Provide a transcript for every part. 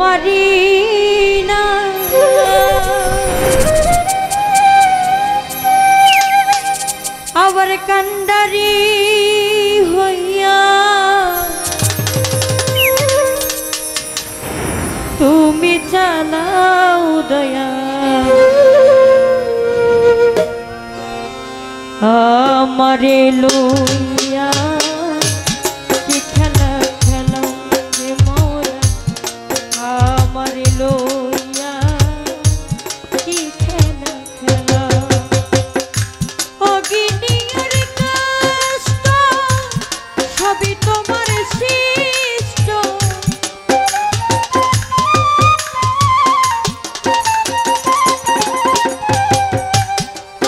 তোমারি না আবার কান্ডারি হইয়া তুমি চালাও দয়া আমারে লইয়া কি খেলা খেলো রে মোরা আমারে লইয়া কি খেলা খেলা অগিনিয়ার কষ্ট সবই তোমার সৃষ্ট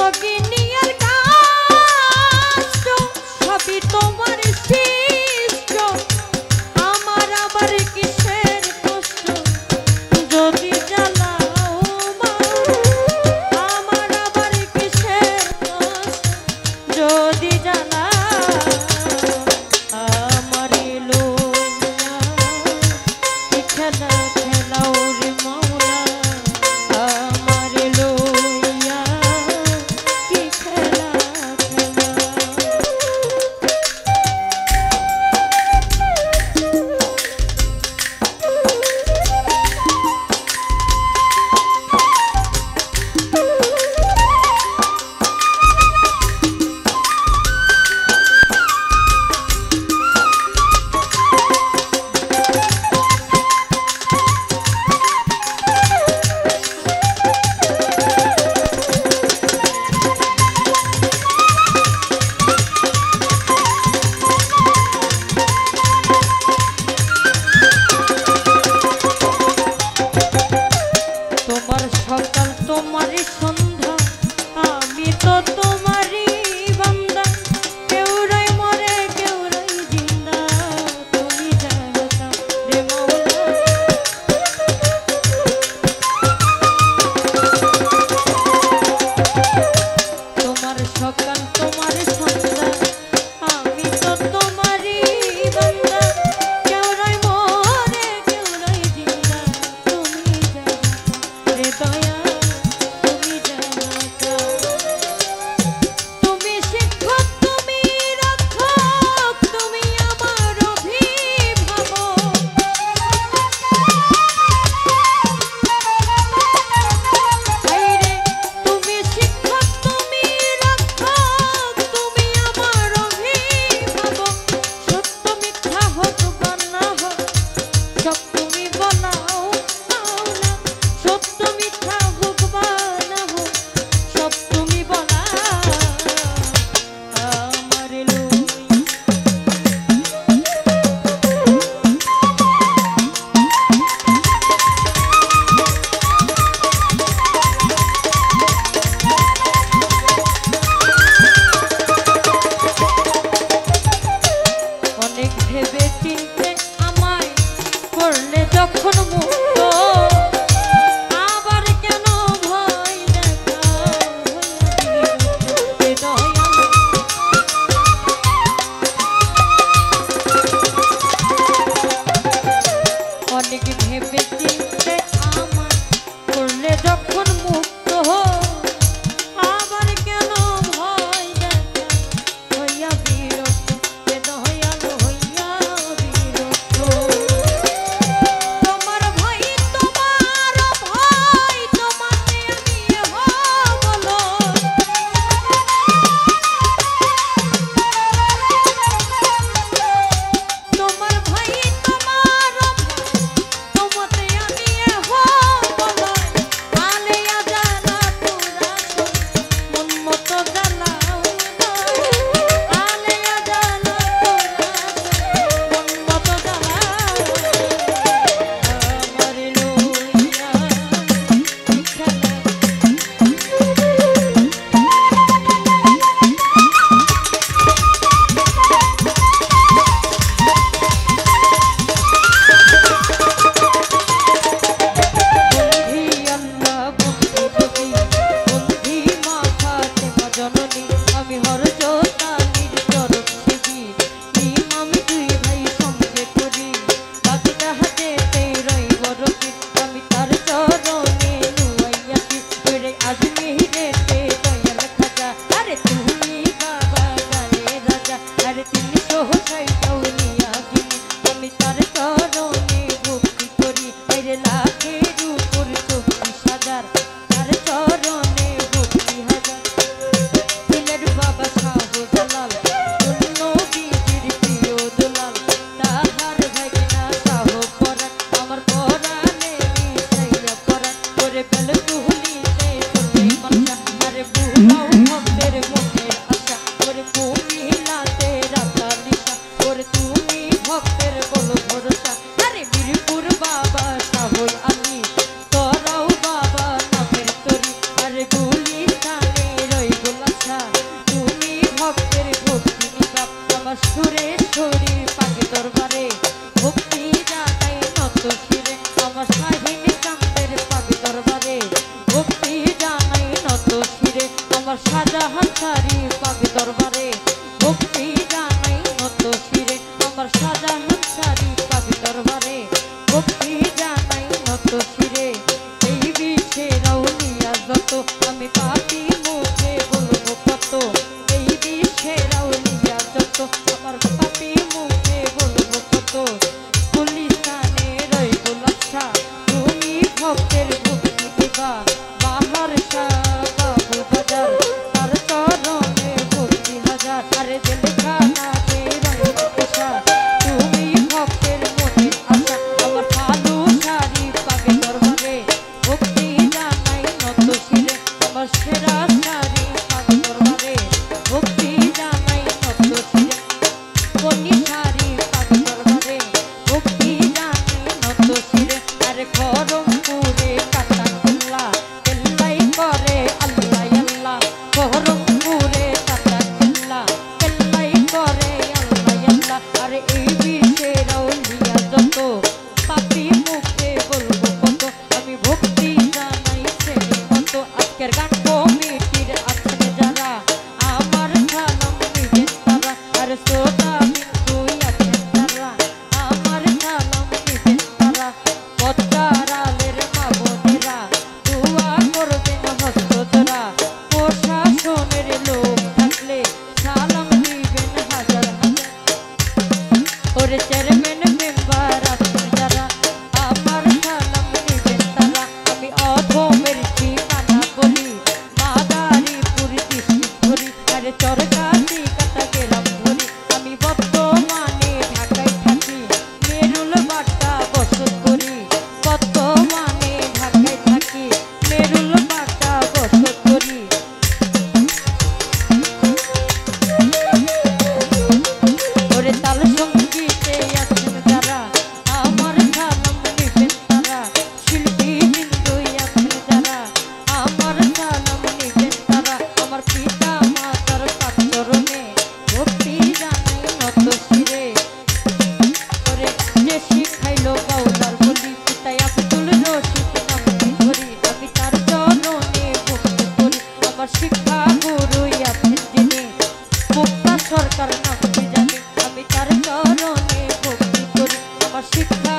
অগিনিয়ার কষ্ট সবই তোমার সৃষ্ট আমার আবার কিসের কষ্ট যদি জ্বালাও মা আমার আবার কিসের কষ্ট যদি জ্বালাও আমারে লইয়া কি খেলা খেলাও রে মৌলা আমারে লইয়া কি খেলা খেলা তোমার সকাল তোমারই সন্ধ্যা আমি তো তোমারই বান্দা কেউ রই মরে কেউ রই জিন্দা তুমি জানো রে মৌলা তোমার সকাল তোমার সন্ধ্যা আমি তো তোমারই বান্দা কেউ রই মরে কেউ রই জিন্দা তুমি জানো রে দয়া তুমি জানো তুমি শিক্ষক তুমি রক্ষক তুমি আমার অভিভাবক হায়রে তুমি শিক্ষক তুমি রক্ষক তুমি আমার অভিভাবক সত্য মিথ্যা হোক বা না হোক সব তুমি বলাও মাওলা সত্য মিথ্যা হোক বা না হোক সব তুমি বলাও আমারে লইয়া অনেক ভেবে চিনতে আমায় করলে যখন মুক্ত আবার কেন ভয় দেখাও হইয়া অনেক ভেবে চিনতে আমায় করলে যখন মুক্ত আবার কেন ভয় দেখা হইয়া বিরক্ত দয়াল হইয়া বিরক্ত তোমার ভয় বলো ভরসা। আরে মিরপুর বাবা সাহুল আমি তোরাও বাবা নামের তরি। আরে গুলিস্তানে রইগুল আশা তুমি ভক্তের ভক্তি নিবাব। আমার সুরেশ্বরী পাকে দরবারে ভক্তি জানাই নত শিরে। আমার শাহিন চাঁদের পাকে দরবারে ভক্তি জানাই নত শিরে। আমার শাহজাহান শাড়ি পাকে দরবারে ভক্তি জানাই নত শিরে। আমার শাহজাহান শাড়ি পাকে দরবারে ভক্তি জানাই নত শিরে। এই বিশ্বের আউলিয়া যত আমি পাপি মুখে বলবো কত। এই বিশ্বের আউলিয়া যত আমার পাপি মুখে বলবো কত। গুলিস্তানে রইগুল আশা তুমি ভক্তের ভক্তি দিবা। বাহার শাহ বাবু বাজার তার চরণে ভক্তি হাজার। আরে জেলখানা পেশা তুমি ভক্তের মনের আশা। আমার কালু শাড়ি পাকে দরবারে ভক্তি জানাই নত শিরে। আমার সেরা শাড়ি পাকে দরবারে ভক্তি জানাই নত শিরে। কনি শাড়ি পাকে দরবারে ভক্তি জানাই নত শিরে। আরে খরমপুরে কাটা কেল্লা কেল্লাই করে আল্লাহ আল্লাহ। খরমপুরে কাটা কেল্লা কেল্লাই করে আল্লাহ আল্লাহ। আরে এই বিশ্বের আউলিয়া যত পাপি মুখে বলবো কত। আমি ভক্তি জানাই শ্রেণী মতো। আজকের গান কমিটির আছেন যারা আমার সালাম নিবেন তারা। আর শ্রোতা বিন্দু আছেন যারা আমার সালাম নিবেন তারা। পদ্মারালের মা বোনেরা দোয়া করবেন হস্ত জোড়া। প্রশাসনের লোক থাকলে সালাম দিবেন হাজার হাজার। ওরে চেয়ারম্যান মেম্বার আছেন যারা আমার সালাম নিবেন তারা। আমি অধমের ঠিকানা বলি মাদারীপুর ডিস্ট্রিক্ট ধরি। আরে চরকাতি কাটা গেলাম ধরি। আমি বর্তমানে ঢাকায় থাকি মেরুল বাটা বসত করি। বর্তমানে ঢাকায় থাকি মেরুল বাটা বসত করি। ওরে তাল সঙ্গীতে আছেন যারা আমার সালাম নিবেন তারা। শিল্পী বিন্দু আছেন যারা আমার সালাম নিবেন তারা। আমার পিতা মাতার পাদ চরণে ভক্তি জানাই নত শিরে। ওরে যে শিখাইলো বাউলার বলি পিতাই আব্দুল রশিদ নামটি ধরি। আমি তার চরণে ভক্তি করি। আমার শিক্ষা গুরু আছেন যিনি মুক্তা সরকার নামটি জানি। আমি তার চরণে ভক্তি করি। আমার শিক্ষা